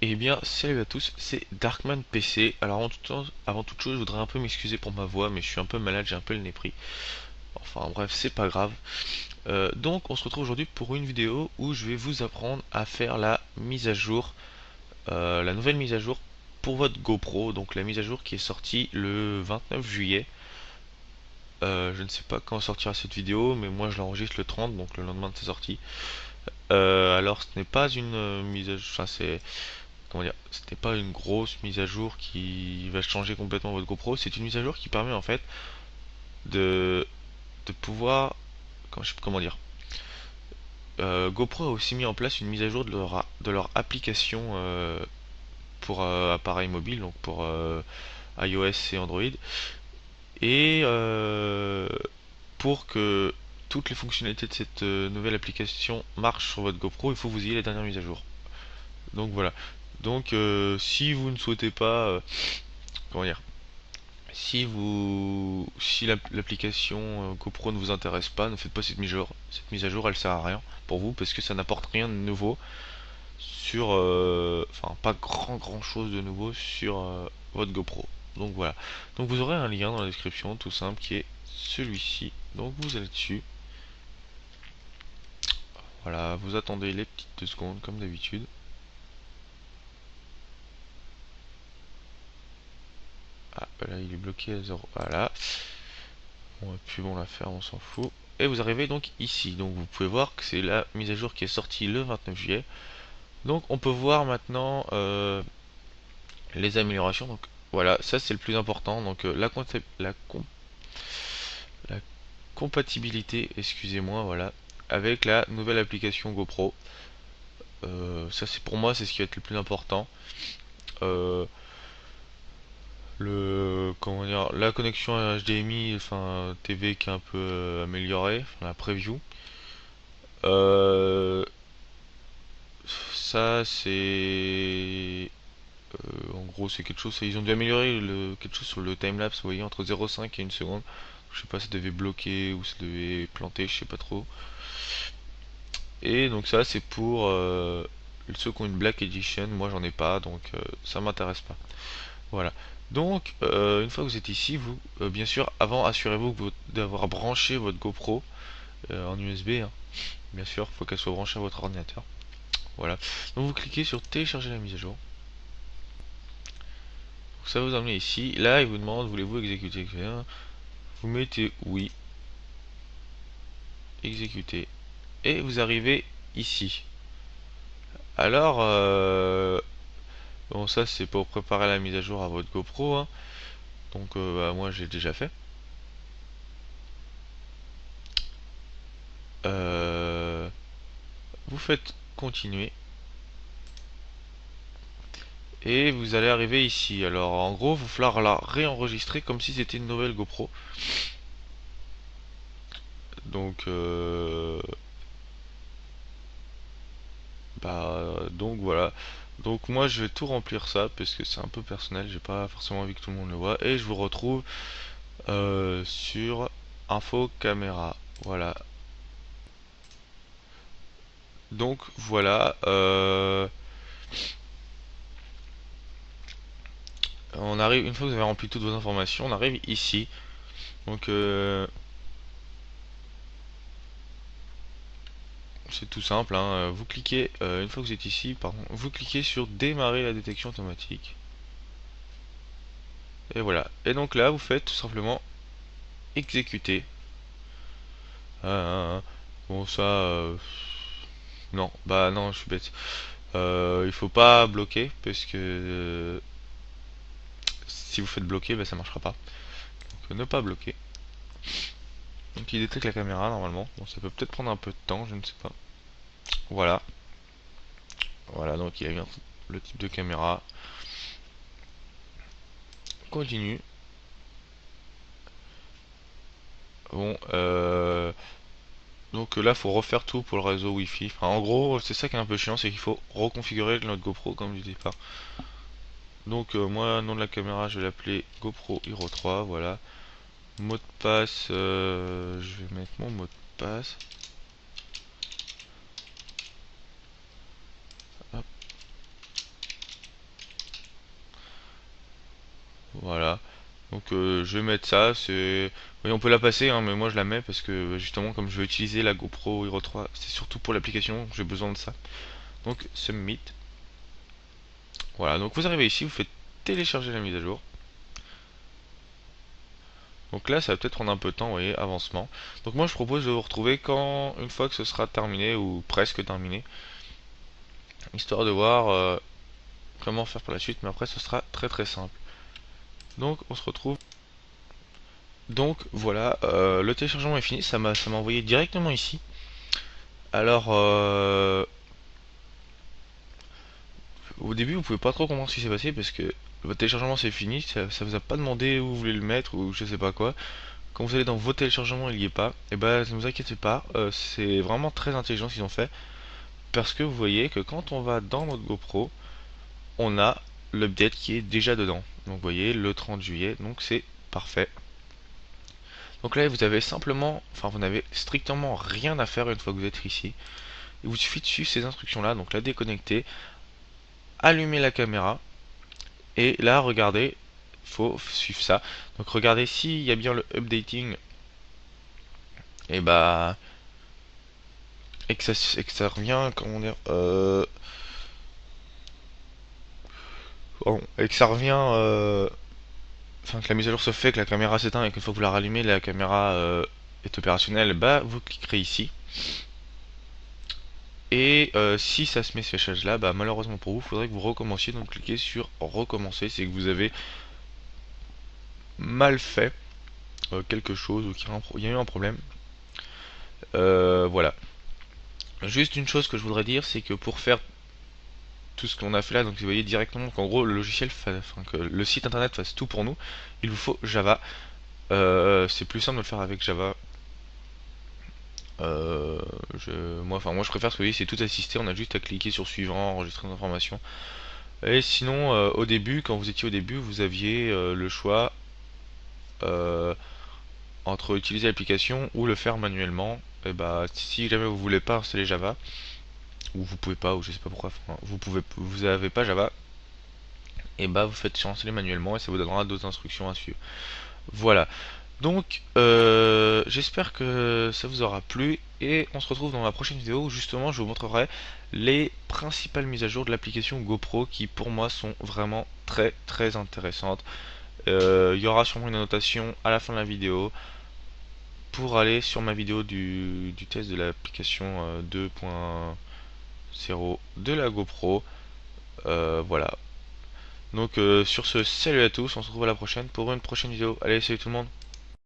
Eh bien, salut à tous, c'est Darkman PC. Alors, avant toute chose, je voudrais un peu m'excuser pour ma voix, mais je suis un peu malade, j'ai un peu le nez pris. Enfin, bref, c'est pas grave. Donc, on se retrouve aujourd'hui pour une vidéo où je vais vous apprendre à faire la mise à jour, la nouvelle mise à jour pour votre GoPro. Donc, la mise à jour qui est sortie le 29 juillet. Je ne sais pas quand sortira cette vidéo, mais moi je l'enregistre le 30, donc le lendemain de sa sortie. Alors, ce n'est pas une mise à jour, enfin, c'est comment dire, c'était pas une grosse mise à jour qui va changer complètement votre GoPro, c'est une mise à jour qui permet en fait de, de pouvoir, comment dire, GoPro a aussi mis en place une mise à jour de leur application pour appareil mobile, donc pour iOS et Android, et pour que toutes les fonctionnalités de cette nouvelle application marchent sur votre GoPro, il faut que vous ayez les dernières mises à jour. Donc voilà. Donc si vous ne souhaitez pas, comment dire, si l'application GoPro ne vous intéresse pas, ne faites pas cette mise à jour. Cette mise à jour, elle sert à rien pour vous parce que ça n'apporte rien de nouveau sur, enfin pas grand chose de nouveau sur votre GoPro. Donc voilà. Donc vous aurez un lien dans la description, tout simple, qui est celui-ci. Donc vous allez dessus. Voilà, vous attendez les petites 2 secondes comme d'habitude. Ah, bah là il est bloqué à 0. Voilà. On va plus bon la faire, on s'en fout. Et vous arrivez donc ici. Donc vous pouvez voir que c'est la mise à jour qui est sortie le 29 juillet. Donc on peut voir maintenant les améliorations. Donc voilà, ça c'est le plus important. Donc la compatibilité, excusez-moi, voilà, avec la nouvelle application GoPro. Ça c'est pour moi c'est ce qui va être le plus important. Euh, comment dire, la connexion HDMI, enfin TV qui est un peu améliorée, enfin, la preview. Euh, Ça c'est en gros c'est quelque chose, ils ont dû améliorer quelque chose sur le timelapse, vous voyez, entre 0,5 et 1 seconde. Je sais pas, ça devait bloquer ou ça devait planter, je sais pas trop. Et donc ça c'est pour ceux qui ont une Black Edition, moi j'en ai pas, donc ça m'intéresse pas. Voilà. Donc une fois que vous êtes ici, vous, bien sûr, avant assurez-vous d'avoir branché votre GoPro en USB, hein. Bien sûr, il faut qu'elle soit branchée à votre ordinateur. Voilà. Donc vous cliquez sur télécharger la mise à jour. Ça va vous emmener ici. Là, il vous demande voulez-vous exécuter, etc. Vous mettez oui, exécuter. Et vous arrivez ici. Alors, bon, ça c'est pour préparer la mise à jour à votre GoPro, hein. Donc, bah, moi j'ai déjà fait. Euh, Vous faites continuer. Et vous allez arriver ici. Alors, en gros, il va falloir la réenregistrer comme si c'était une nouvelle GoPro. Donc, donc voilà. Donc moi je vais tout remplir ça parce que c'est un peu personnel, j'ai pas forcément envie que tout le monde le voit. Et je vous retrouve sur info caméra. Voilà. Donc voilà. On arrive, une fois que vous avez rempli toutes vos informations, on arrive ici. Donc c'est tout simple, hein. Vous cliquez, une fois que vous êtes ici, pardon, vous cliquez sur démarrer la détection automatique. Et voilà. Et donc là, vous faites tout simplement exécuter. Bon, ça, non, bah non, je suis bête. Il faut pas bloquer parce que si vous faites bloquer, bah, ça marchera pas. Donc ne pas bloquer. Donc il détecte la caméra normalement. Bon, ça peut peut-être prendre un peu de temps, je ne sais pas. Voilà, voilà, donc il a eu le type de caméra. Continue. Bon, donc là, faut refaire tout pour le réseau Wi-Fi. Enfin, en gros, c'est ça qui est un peu chiant, c'est qu'il faut reconfigurer notre GoPro comme du départ. Donc moi, nom de la caméra, je vais l'appeler GoPro Hero 3, voilà. Mot de passe, je vais mettre mon mot de passe. Hop. je vais mettre ça. C'est, oui, on peut la passer, hein, mais moi je la mets parce que justement comme je vais utiliser la GoPro Hero 3, c'est surtout pour l'application, j'ai besoin de ça. Donc submit. Voilà, donc vous arrivez ici, vous faites télécharger la mise à jour. Donc là, ça va peut-être prendre un peu de temps, vous voyez, avancement. Donc moi, je propose de vous retrouver quand, une fois que ce sera terminé ou presque terminé, histoire de voir comment faire pour la suite. Mais après, ce sera très très simple. Donc, on se retrouve. Donc voilà, le téléchargement est fini. Ça m'a envoyé directement ici. Alors, au début, vous pouvez pas trop comprendre ce qui s'est passé parce que votre téléchargement c'est fini. Ça vous a pas demandé où vous voulez le mettre ou je sais pas quoi. Quand vous allez dans vos téléchargements, il y est pas. Et bah, ne vous inquiétez pas, c'est vraiment très intelligent ce qu'ils ont fait. Parce que vous voyez que quand on va dans notre GoPro, on a l'update qui est déjà dedans. Donc vous voyez, le 30 juillet, donc c'est parfait. Donc là, vous avez simplement, enfin vous n'avez strictement rien à faire une fois que vous êtes ici. Il vous suffit de suivre ces instructions là, donc la déconnecter, allumer la caméra, et là, regardez, il faut suivre ça. Donc regardez s'il y a bien le updating, et bah, et que ça revient, comment dire, et que ça revient, enfin que la mise à jour se fait, que la caméra s'éteint et qu'une fois que vous la rallumez, la caméra est opérationnelle, bah vous cliquerez ici. Et si ça se met ce fléchage là, bah malheureusement pour vous, il faudrait que vous recommenciez. Donc cliquez sur recommencer, c'est que vous avez mal fait quelque chose ou qu'il y a eu un problème. Voilà. Juste une chose que je voudrais dire, c'est que pour faire tout ce qu'on a fait là, donc vous voyez directement qu'en gros le logiciel, enfin que le site internet fasse tout pour nous, il vous faut Java. C'est plus simple de le faire avec Java. Moi je préfère parce que vous voyez, c'est tout assisté, on a juste à cliquer sur suivant, enregistrer nos informations. Et sinon, au début, quand vous étiez au début, vous aviez le choix euh, entre utiliser l'application ou le faire manuellement. Et bah, si jamais vous voulez pas installer Java, ou vous pouvez pas, ou je sais pas pourquoi, enfin, vous avez pas Java, et bah vous faites installer manuellement et ça vous donnera d'autres instructions à suivre. Voilà. Donc, j'espère que ça vous aura plu et on se retrouve dans la prochaine vidéo où justement je vous montrerai les principales mises à jour de l'application GoPro qui pour moi sont vraiment très très intéressantes. Il y aura sûrement une annotation à la fin de la vidéo pour aller sur ma vidéo du test de l'application 2.0 de la GoPro. Voilà. Donc sur ce, salut à tous, on se retrouve à la prochaine pour une prochaine vidéo. Allez, salut tout le monde.